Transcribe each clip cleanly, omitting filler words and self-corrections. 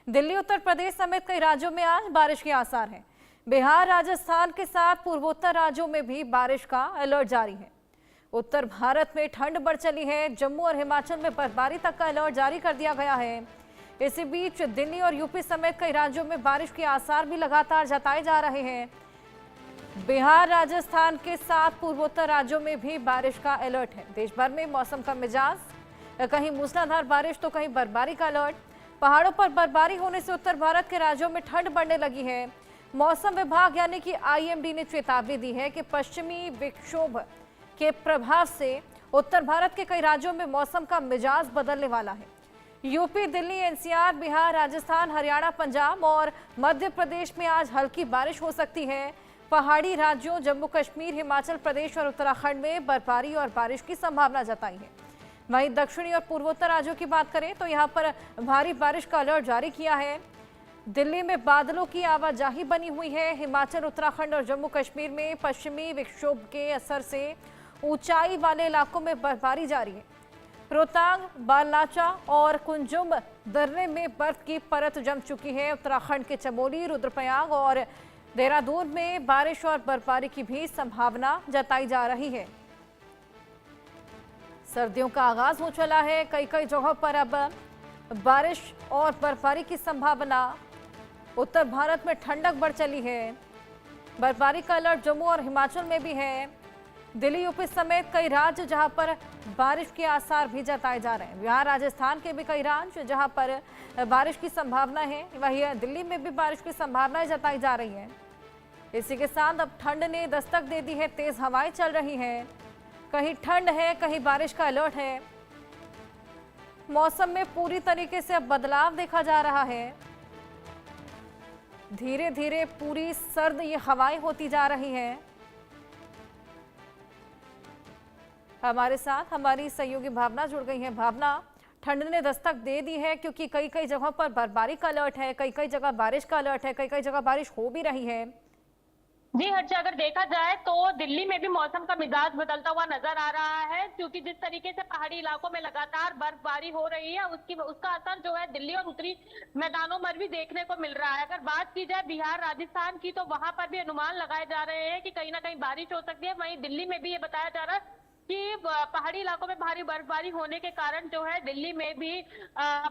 दिल्ली, उत्तर प्रदेश समेत कई राज्यों में आज बारिश के आसार हैं। बिहार, राजस्थान के साथ पूर्वोत्तर राज्यों में भी बारिश का अलर्ट जारी है। उत्तर भारत में ठंड बढ़ चली है। जम्मू और हिमाचल में बर्फबारी तक का अलर्ट जारी कर दिया गया है। इसी बीच दिल्ली और यूपी समेत कई राज्यों में बारिश के आसार भी लगातार जताए जा रहे हैं। बिहार, राजस्थान के साथ पूर्वोत्तर राज्यों में भी बारिश का अलर्ट है। देश भर में मौसम का मिजाज, कहीं मूसलाधार बारिश तो कहीं बर्फबारी का अलर्ट। पहाड़ों पर बर्फबारी होने से उत्तर भारत के राज्यों में ठंड बढ़ने लगी है। मौसम विभाग यानी कि आईएमडी ने चेतावनी दी है कि पश्चिमी विक्षोभ के प्रभाव से उत्तर भारत के कई राज्यों में मौसम का मिजाज बदलने वाला है। यूपी, दिल्ली, एनसीआर, बिहार, राजस्थान, हरियाणा, पंजाब और मध्य प्रदेश में आज हल्की बारिश हो सकती है। पहाड़ी राज्यों जम्मू कश्मीर, हिमाचल प्रदेश और उत्तराखंड में बर्फबारी और बारिश की संभावना जताई है। वहीं दक्षिणी और पूर्वोत्तर राज्यों की बात करें तो यहां पर भारी बारिश का अलर्ट जारी किया है। दिल्ली में बादलों की आवाजाही बनी हुई है। हिमाचल, उत्तराखंड और जम्मू कश्मीर में पश्चिमी विक्षोभ के असर से ऊंचाई वाले इलाकों में बर्फबारी जारी है। रोहतांग, बालनाचा और कुंजुम दर्रे में बर्फ की परत जम चुकी है। उत्तराखंड के चमोली, रुद्रप्रयाग और देहरादून में बारिश और बर्फबारी की भी संभावना जताई जा रही है। सर्दियों का आगाज हो चला है। कई जगहों पर अब बारिश और बर्फबारी की संभावना। उत्तर भारत में ठंडक बढ़ चली है। बर्फबारी का अलर्ट जम्मू और हिमाचल में भी है। दिल्ली, यूपी समेत कई राज्य जहां पर बारिश के आसार भी जताए जा रहे हैं। बिहार, राजस्थान के भी कई राज्य जहां पर बारिश की संभावना है। वहीं दिल्ली में भी बारिश की संभावनाएं जताई जा रही है। इसी के साथ अब ठंड ने दस्तक दे दी है। तेज हवाएं चल रही हैं। कहीं ठंड है, कहीं बारिश का अलर्ट है। मौसम में पूरी तरीके से अब बदलाव देखा जा रहा है। धीरे धीरे पूरी सर्द ये हवाएं होती जा रही हैं। हमारे साथ हमारी सहयोगी भावना जुड़ गई है। भावना, ठंड ने दस्तक दे दी है क्योंकि कई जगहों पर बर्फबारी का अलर्ट है, कई जगह बारिश का अलर्ट है, कई जगह बारिश हो भी रही है। जी हर्षा, अगर देखा जाए तो दिल्ली में भी मौसम का मिजाज बदलता हुआ नजर आ रहा है, क्योंकि जिस तरीके से पहाड़ी इलाकों में लगातार बर्फबारी हो रही है उसका असर जो है दिल्ली और उत्तरी मैदानों में भी देखने को मिल रहा है। अगर बात की जाए बिहार, राजस्थान की, तो वहां पर भी अनुमान लगाए जा रहे हैं कि कहीं ना कहीं बारिश हो सकती है। वहीं दिल्ली में भी ये बताया जा रहा है कि पहाड़ी इलाकों में भारी बर्फबारी होने के कारण जो है दिल्ली में भी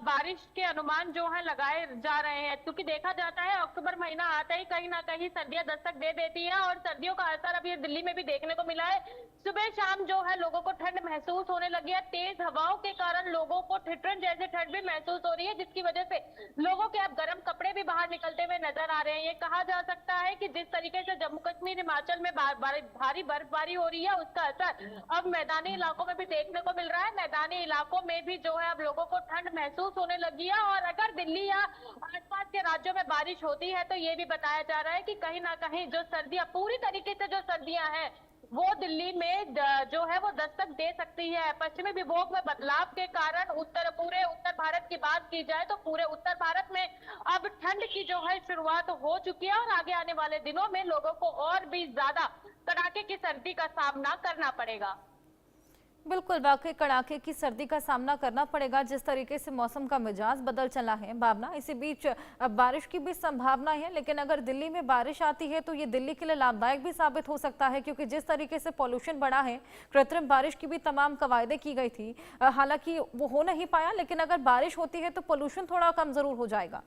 बारिश के अनुमान जो है लगाए जा रहे हैं, क्योंकि देखा जाता है अक्टूबर महीना आते ही कहीं ना कहीं सर्दियां दस्तक दे देती है और सर्दियों का असर अभी दिल्ली में भी देखने को मिला है। सुबह शाम जो है लोगों को ठंड महसूस होने लगी है। तेज हवाओं के कारण लोगों को ठिठुरन जैसे ठंड भी महसूस हो रही है, जिसकी वजह से लोगों के अब गर्म कपड़े भी बाहर निकलते हुए नजर आ रहे हैं। ये कहा जा सकता है कि जिस तरीके से जम्मू कश्मीर, हिमाचल में भारी बर्फबारी हो रही है, उसका असर अब मैदानी इलाकों में भी देखने को मिल रहा है। मैदानी इलाकों में भी जो है अब लोगों को ठंड महसूस होने लगी है। और अगर दिल्ली या आसपास के राज्यों में बारिश होती है तो ये भी बताया जा रहा है कि कहीं ना कहीं जो सर्दियां, पूरी तरीके से जो सर्दियां हैं वो दिल्ली में जो है वो दस्तक दे सकती है। पश्चिमी विभोग में बदलाव के कारण पूरे उत्तर भारत की बात की जाए तो पूरे उत्तर भारत में अब ठंड की जो है शुरुआत हो चुकी है और आगे आने वाले दिनों में लोगों को और भी ज्यादा कड़ाके की सर्दी का सामना करना पड़ेगा। बिल्कुल, वाकई कड़ाके की सर्दी का सामना करना पड़ेगा। जिस तरीके से मौसम का मिजाज बदल चला है भावना, इसी बीच अब बारिश की भी संभावना है। लेकिन अगर दिल्ली में बारिश आती है तो ये दिल्ली के लिए लाभदायक भी साबित हो सकता है, क्योंकि जिस तरीके से पॉल्यूशन बढ़ा है, कृत्रिम बारिश की भी तमाम कवायदे की गई थी, हालांकि वो हो नहीं पाया। लेकिन अगर बारिश होती है तो पॉल्यूशन थोड़ा कम जरूर हो जाएगा।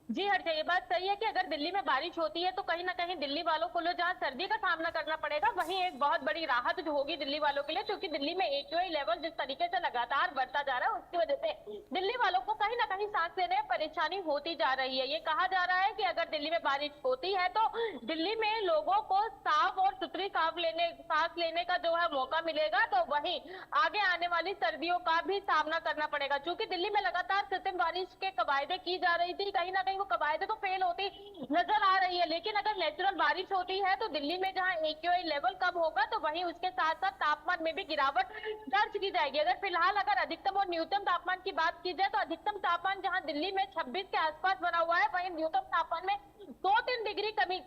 जी हर्षा, ये बात सही है कि अगर दिल्ली में बारिश होती है तो कहीं ना कहीं दिल्ली वालों को जहाँ सर्दी का सामना करना पड़ेगा, वहीं एक बहुत बड़ी राहत जो होगी दिल्ली वालों के लिए, क्योंकि दिल्ली में एक्यूआई लेवल जिस तरीके से लगातार बढ़ता जा रहा है उसकी वजह से दिल्ली वालों को कहीं ना कहीं सांस लेने में परेशानी होती जा रही है। ये कहा जा रहा है कि अगर दिल्ली में बारिश होती है तो दिल्ली में लोगों को साफ और सुथरी सांस लेने का जो है मौका मिलेगा, तो वहीं आगे आने वाली सर्दियों का भी सामना करना पड़ेगा। क्योंकि दिल्ली में लगातार कृत्रिम बारिश के कवायदे की जा रही थी, कहीं ना कहीं वो कवायदे तो फेल होती नजर आ रही है। लेकिन अगर नेचुरल बारिश होती है तो दिल्ली में जहां एक्यूआई लेवल कम होगा तो वहीं उसके साथ साथ तापमान में भी गिरावट दर्ज की जाएगी। अगर फिलहाल अगर अधिकतम और न्यूनतम तापमान की बात की जाए तो अधिकतम तापमान जहां दिल्ली में 26 के आसपास बना हुआ है, वहीं न्यूनतम तापमान में 2-3 डिग्री कमी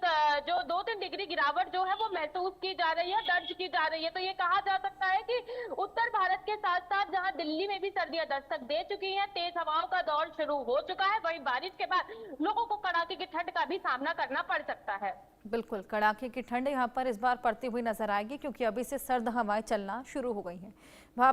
जो 2-3 डिग्री गिरावट जो है वो महसूस की जा रही है, दर्ज की जा रही है। तो ये कहा जा सकता है कि उत्तर भारत के साथ साथ जहां दिल्ली में भी सर्दियां दस्तक दे चुकी हैं, तेज हवाओं का दौर शुरू हो चुका है, वहीं बारिश के बाद लोगों को कड़ाके की ठंड का भी सामना करना पड़ सकता है। बिल्कुल, कड़ाके की ठंड यहाँ पर इस बार पड़ती हुई नजर आएगी क्योंकि अभी से सर्द हवाएं चलना शुरू हो गई हैं। भावना